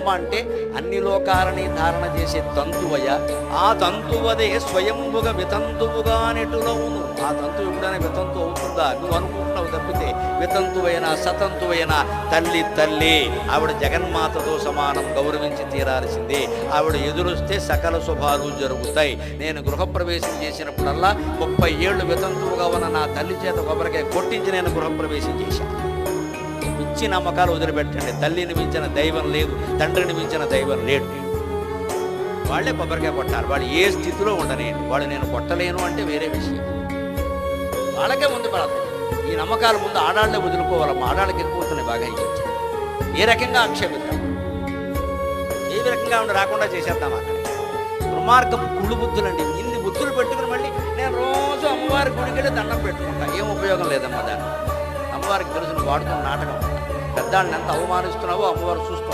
అమ్మ అంటే అన్ని లోకాలని ధారణ చేసే తంతువయ, ఆ తంతువదే స్వయంభుగా వితంతువుగా నెటులవును. ఆ తంతువు ఎప్పుడైనా వితంతు అవుతుందా? నువ్వు అనుకుంటున్నావు తప్పితే. వితంతువైనా సతంతువైనా తల్లి తల్లి. ఆవిడ జగన్మాతతో సమానం, గౌరవించి తీరాల్సిందే. ఆవిడ ఎదురొస్తే సకల శుభాలు జరుగుతాయి. నేను గృహప్రవేశం చేసినప్పుడల్లా 30 ఏళ్ళు వితంతువుగా ఉన్న నా తల్లి చేత కొబ్బరికాయ కొట్టించి నేను గృహప్రవేశం చేశాను. పిచ్చి నమ్మకాలు వదిలిపెట్టండి. తల్లిని మించిన దైవం లేదు, తండ్రిని మించిన దైవం లేడు. వాళ్ళే కొబ్బరికాయ కొట్టాలి. వాళ్ళు ఏ స్థితిలో ఉండలేండి. వాళ్ళు నేను కొట్టలేను అంటే వేరే విషయం. వాళ్ళకే ముందు పడతాయి ఈ నమ్మకాల. ముందు ఆడాళ్ళే వదులుకోవాలమ్మా. ఆడాళ్ళకి ఎక్కువ అవుతున్నాయి బాగా. ఇచ్చారు ఏ రకంగా ఆక్షేపిద్దాం, ఏ రకంగా ఉండి రాకుండా చేసేద్దాం. అక్కడ దుర్మార్గపు కుళ్ళు బుద్ధులండి. ఇన్ని బుద్ధులు పెట్టుకుని మళ్ళీ నేను రోజు అమ్మవారి గుడికి వెళ్ళి దండం పెట్టుకుంటా. ఏం ఉపయోగం లేదమ్మా దాన్ని. అమ్మవారికి తెలుసు నువ్వు వాడుతున్న నాటకం. పెద్దాళ్ళని ఎంత అవమానిస్తున్నావో అమ్మవారు చూస్తాం.